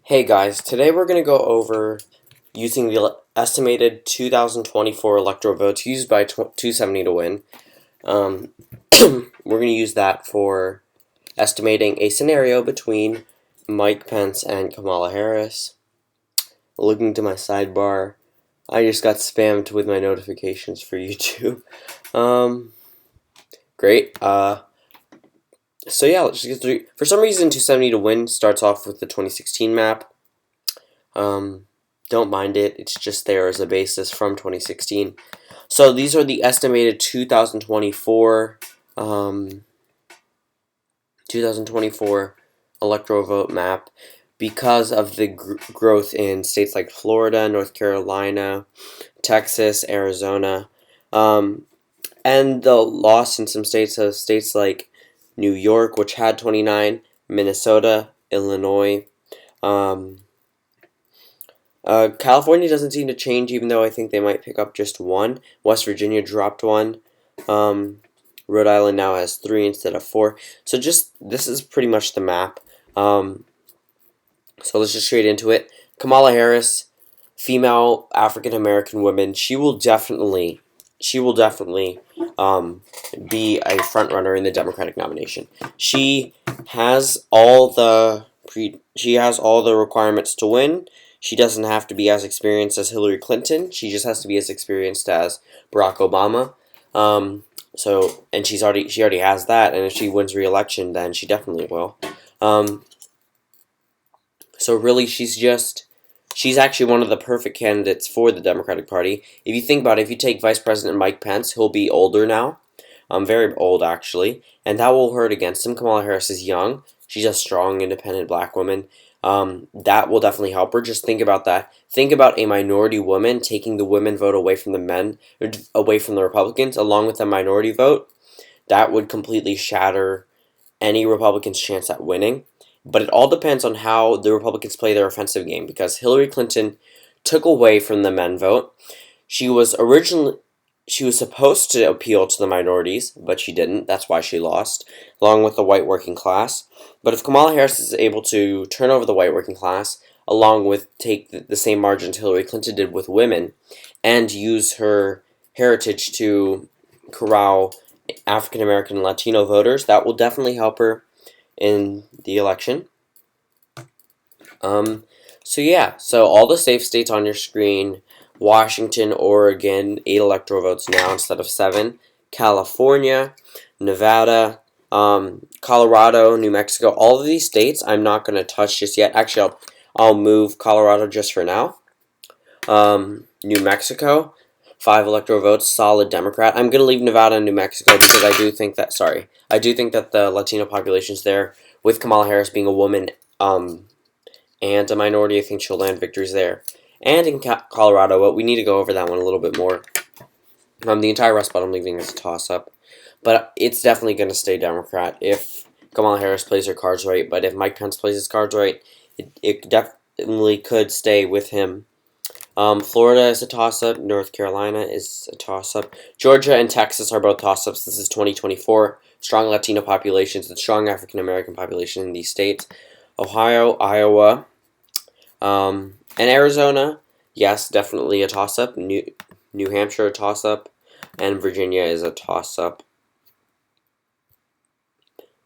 Hey guys, today we're going to go over using the estimated 2024 electoral votes used by 270 to win. We're going to use that for estimating a scenario between Mike Pence and Kamala Harris. Looking to my sidebar, I just got spammed with my notifications for YouTube. Great. So yeah, let's just get through. For some reason, 270 to win starts off with the 2016 map. Don't mind it. It's just there as a basis from 2016. So these are the estimated 2024 electoral vote map because of the growth in states like Florida, North Carolina, Texas, Arizona, and the loss in some states of states like New York, which had 29, Minnesota, Illinois. California doesn't seem to change, even though I think they might pick up just one. West Virginia dropped one. Rhode Island now has 3 instead of 4. So this is pretty much the map. So let's just straight into it. Kamala Harris, female African American woman. She will definitely be a front runner in the Democratic nomination. She has all the requirements to win. She doesn't have to be as experienced as Hillary Clinton. She just has to be as experienced as Barack Obama. And she already has that. And if she wins re-election, then she definitely will. So really, she's actually one of the perfect candidates for the Democratic Party. If you think about it, if you take Vice President Mike Pence, he'll be older now. Very old, actually. And that will hurt against him. Kamala Harris is young. She's a strong, independent black woman. That will definitely help her. Just think about that. Think about a minority woman taking the women vote away from the men, or away from the Republicans, along with the minority vote. That would completely shatter any Republican's chance at winning. But it all depends on how the Republicans play their offensive game, because Hillary Clinton took away from the men vote. She was supposed to appeal to the minorities, but she didn't. That's why she lost, along with the white working class. But if Kamala Harris is able to turn over the white working class, along with take the same margins Hillary Clinton did with women, and use her heritage to corral African American and Latino voters, that will definitely help her in the election. So all the safe states on your screen: Washington, Oregon, 8 electoral votes now instead of 7. California, Nevada, Colorado, New Mexico. All of these states I'm not going to touch just yet. Actually, I'll move Colorado just for now. New Mexico, 5 electoral votes, solid Democrat. I'm going to leave Nevada and New Mexico because I do think that the Latino populations there, with Kamala Harris being a woman and a minority, I think she'll land victories there. And in Colorado, but we need to go over that one a little bit more. The entire Rust Belt I'm leaving as a toss-up. But it's definitely going to stay Democrat if Kamala Harris plays her cards right. But if Mike Pence plays his cards right, it definitely could stay with him. Florida is a toss-up. North Carolina is a toss-up. Georgia and Texas are both toss-ups. This is 2024. Strong Latino populations and strong African American population in these states. Ohio, Iowa, and Arizona, yes, definitely a toss-up. New Hampshire, a toss-up. And Virginia is a toss-up.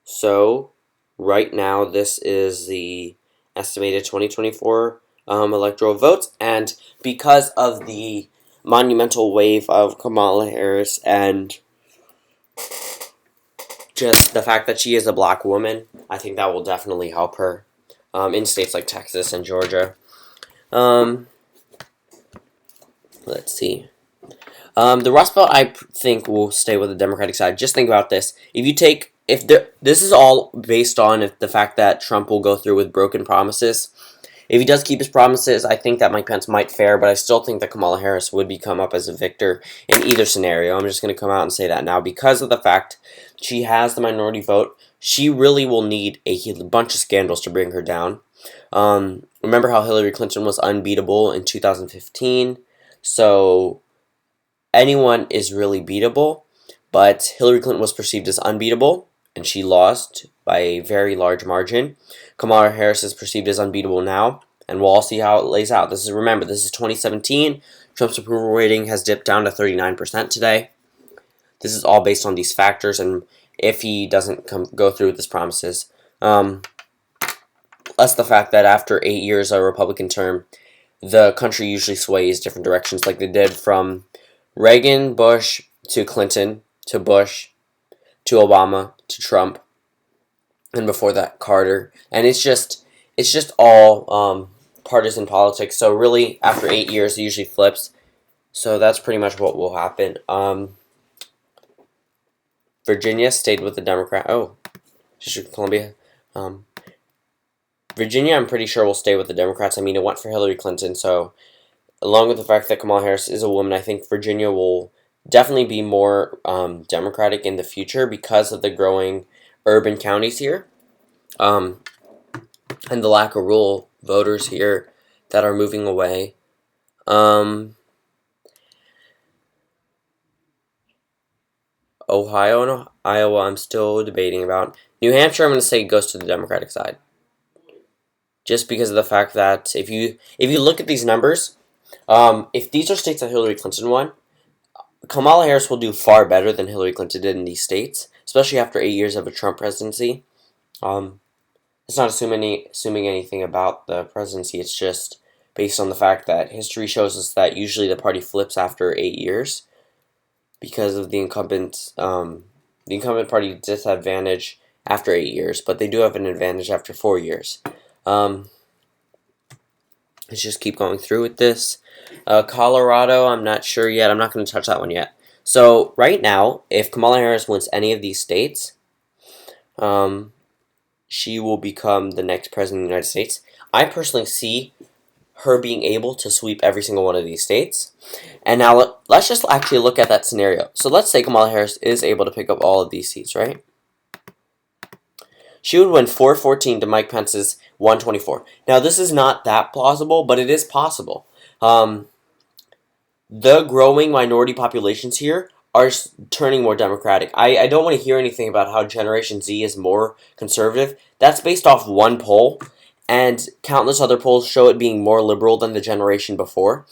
So, right now, this is the estimated 2024 electoral votes. And because of the monumental wave of Kamala Harris and just the fact that she is a black woman, I think that will definitely help her in states like Texas and Georgia. Let's see. The Rust Belt, I think, will stay with the Democratic side. Just think about this. This is all based on the fact that Trump will go through with broken promises. If he does keep his promises, I think that Mike Pence might fare, but I still think that Kamala Harris would come up as a victor in either scenario. I'm just going to come out and say that now. Because of the fact she has the minority vote, she really will need a bunch of scandals to bring her down. Remember how Hillary Clinton was unbeatable in 2015? So anyone is really beatable, but Hillary Clinton was perceived as unbeatable, and she lost by a very large margin. Kamala Harris is perceived as unbeatable now, and we'll all see how it lays out. Remember, this is 2017. Trump's approval rating has dipped down to 39% today. This is all based on these factors, and if he doesn't go through with his promises. Plus the fact that after 8 years of a Republican term, the country usually sways different directions, like they did from Reagan, Bush, to Clinton, to Bush, to Obama, to Trump, and before that, Carter. And it's just all partisan politics. So really, after 8 years, it usually flips. So that's pretty much what will happen. Virginia stayed with the Democrat. Oh, District of Columbia. Virginia, I'm pretty sure will stay with the Democrats. I mean, it went for Hillary Clinton. So along with the fact that Kamala Harris is a woman, I think Virginia will definitely be more Democratic in the future because of the growing urban counties here, and the lack of rural voters here that are moving away. Ohio and Iowa, I'm still debating about. New Hampshire, I'm going to say goes to the Democratic side, just because of the fact that if you look at these numbers, if these are states that Hillary Clinton won, Kamala Harris will do far better than Hillary Clinton did in these states, especially after 8 years of a Trump presidency. It's not assuming anything about the presidency. It's just based on the fact that history shows us that usually the party flips after 8 years because of the incumbent party disadvantage after 8 years, but they do have an advantage after 4 years. Let's just keep going through with this. Colorado, I'm not sure yet. I'm not going to touch that one yet. So right now, if Kamala Harris wins any of these states, she will become the next president of the United States. I personally see her being able to sweep every single one of these states. And now let's just actually look at that scenario. So let's say Kamala Harris is able to pick up all of these seats, right? She would win 414 to Mike Pence's 124. Now, this is not that plausible, but it is possible. The growing minority populations here are turning more Democratic. I don't want to hear anything about how Generation Z is more conservative. That's based off one poll, and countless other polls show it being more liberal than the generation before.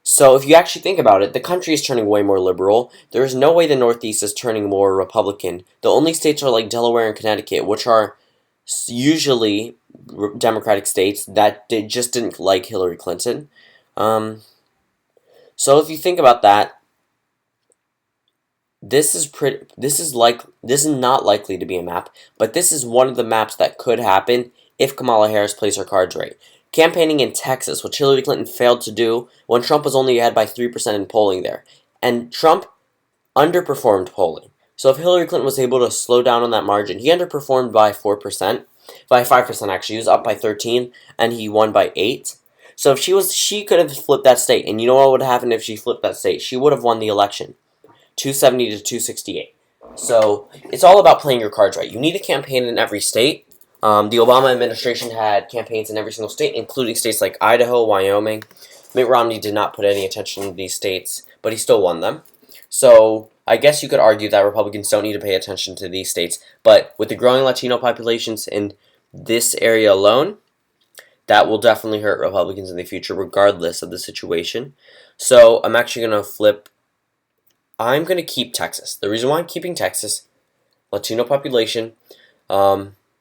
So if you actually think about it, the country is turning way more liberal. There is no way the Northeast is turning more Republican. The only states are like Delaware and Connecticut, which are usually Democratic states that just didn't like Hillary Clinton. So if you think about that, this is not likely to be a map, but this is one of the maps that could happen if Kamala Harris plays her cards right. Campaigning in Texas, which Hillary Clinton failed to do when Trump was only ahead by 3% in polling there. And Trump underperformed polling. So if Hillary Clinton was able to slow down on that margin, he underperformed by 4%, by 5% actually. He was up by 13, and he won by 8. So if she could have flipped that state. And you know what would happen if she flipped that state? She would have won the election, 270 to 268. So it's all about playing your cards right. You need a campaign in every state. The Obama administration had campaigns in every single state, including states like Idaho, Wyoming. Mitt Romney did not put any attention to these states, but he still won them. So I guess you could argue that Republicans don't need to pay attention to these states, but with the growing Latino populations in this area alone, that will definitely hurt Republicans in the future, regardless of the situation. So I'm actually going to flip. I'm going to keep Texas. The reason why I'm keeping Texas, Latino population,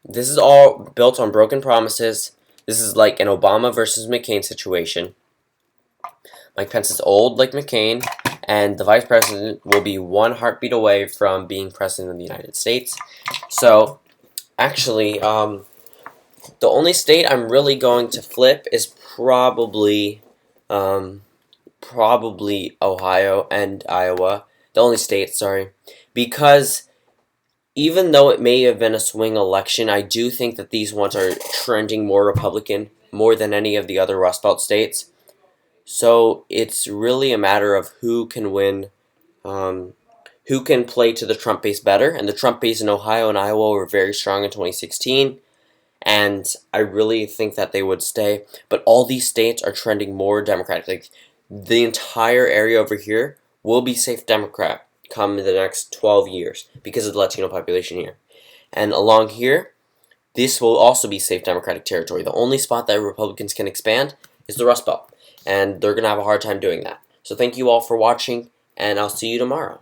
this is all built on broken promises. This is like an Obama versus McCain situation. Mike Pence is old like McCain, and the vice president will be one heartbeat away from being president of the United States. So, actually, the only state I'm really going to flip is probably Ohio and Iowa. The only states, sorry, because even though it may have been a swing election, I do think that these ones are trending more Republican, more than any of the other Rust Belt states. So it's really a matter of who can win, who can play to the Trump base better. And the Trump base in Ohio and Iowa were very strong in 2016, and I really think that they would stay. But all these states are trending more Democratic. Like, the entire area over here will be safe Democrat come the next 12 years because of the Latino population here. And along here, this will also be safe Democratic territory. The only spot that Republicans can expand is the Rust Belt, and they're going to have a hard time doing that. So thank you all for watching, and I'll see you tomorrow.